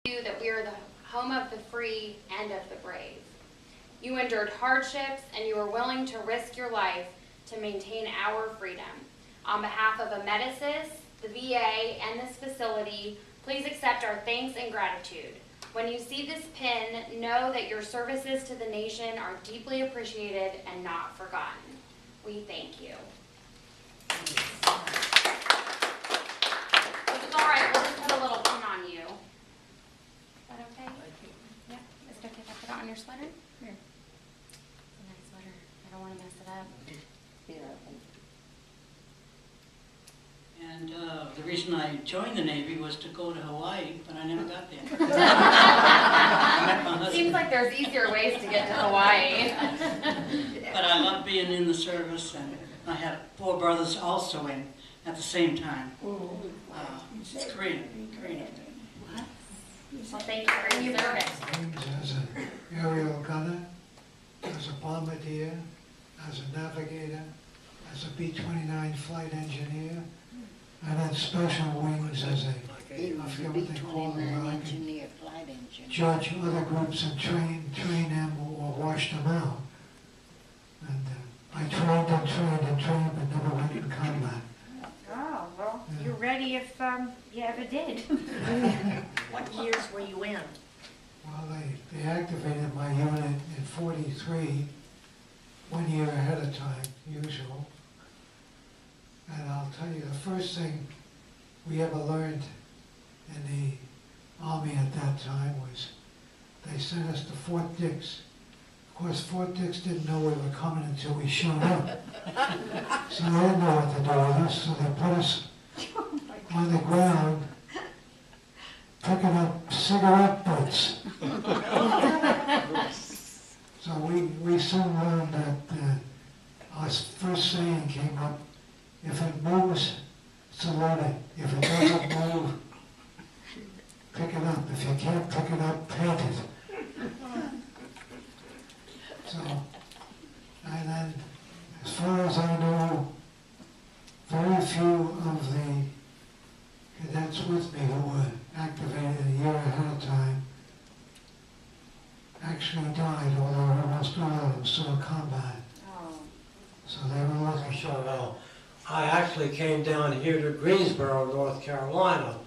that we are the home of the free and of the brave. You endured hardships and you were willing to risk your life to maintain our freedom. On behalf of Amedisys, the VA, and this facility, please accept our thanks and gratitude. When you see this pin, know that your services to the nation are deeply appreciated and not forgotten. We thank you. If it's all right, we'll just put a little pin on you. Is that okay? Yeah. Is it okay if I put it on your sweater? Here. It's a nice sweater. I don't want to mess it up. And the reason I joined the Navy was to go to Hawaii, but I never got there. I met my husband. Seems like there's easier ways to get to Hawaii. But I love being in the service, and I had 4 brothers also in at the same time. It's great. Well, thank you for your service. As an aerial gunner, as a bombardier, as a navigator, as a B-29 flight engineer, and then special wings as a, I forget what they call them, where I can judge other groups and train them or wash them out. And I trained, but never went in combat. Oh, well, you're ready if you ever did. What years were you in? Well, they activated my unit in 43, 1 year ahead of time, usual. And I'll tell you, the first thing we ever learned in the Army at that time was they sent us to Fort Dix. Of course, Fort Dix didn't know we were coming until we showed up. So they didn't know what to do with us, so they put us on the ground picking up cigarette butts. So we soon learned that our first saying came up: if it moves, salute it. If it doesn't move, pick it up. If you can't pick it up, paint it. So, and then, as far as I know, very few of the cadets with me who were activated a year ahead of time actually died, although almost all of them saw combat. So they were lucky. So, I actually came down here to Greensboro, North Carolina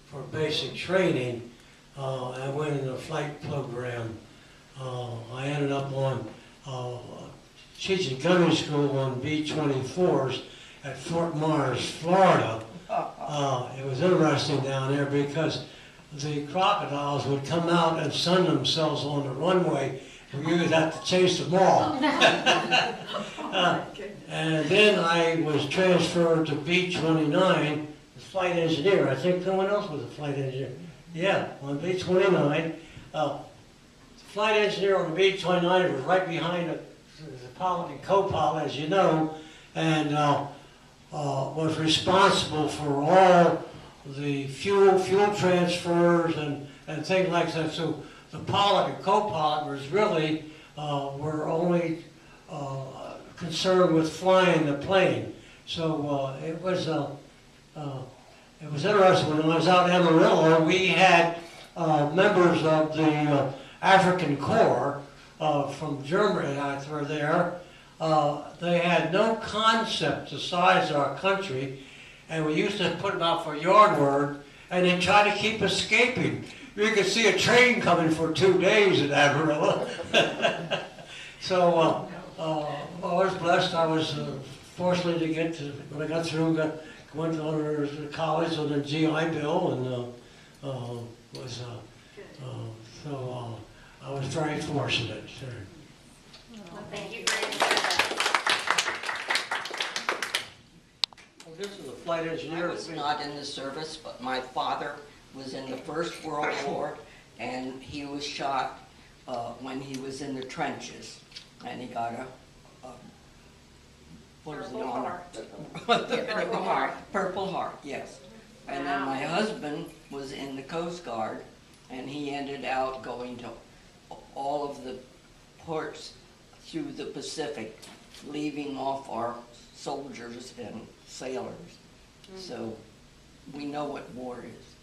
for basic training. I went in a flight program. I ended up on teaching gunnery school on B-24s at Fort Myers, Florida. It was interesting down there because the crocodiles would come out and sun themselves on the runway, and we would have to chase them all. And then I was transferred to B-29, the flight engineer. I think someone else was a flight engineer. Yeah, on B-29. Flight engineer on the B-29 was right behind the pilot and co-pilot, as you know, and was responsible for all the fuel transfers and things like that. So the pilot and co-pilot was really were only concerned with flying the plane. So it was interesting. When I was out in Amarillo, we had members of the African Corps from Germany that were there. They had no concept the size of our country, and we used to put them out for yard work, and they try to keep escaping. You could see a train coming for 2 days in Amarillo. So I was blessed. I was fortunate to get to, when I got through, went to college on the GI Bill, and I was very fortunate. Sure. Well, thank you for your service. Well, this is a flight engineer. I was not in the service, but my father was in the First World War, and he was shot when he was in the trenches, and he got a what was the honor? Purple Heart. Purple Heart, yes. And then my husband was in the Coast Guard, and he ended out going to all of the ports through the Pacific, leaving off our soldiers and sailors. So we know what war is.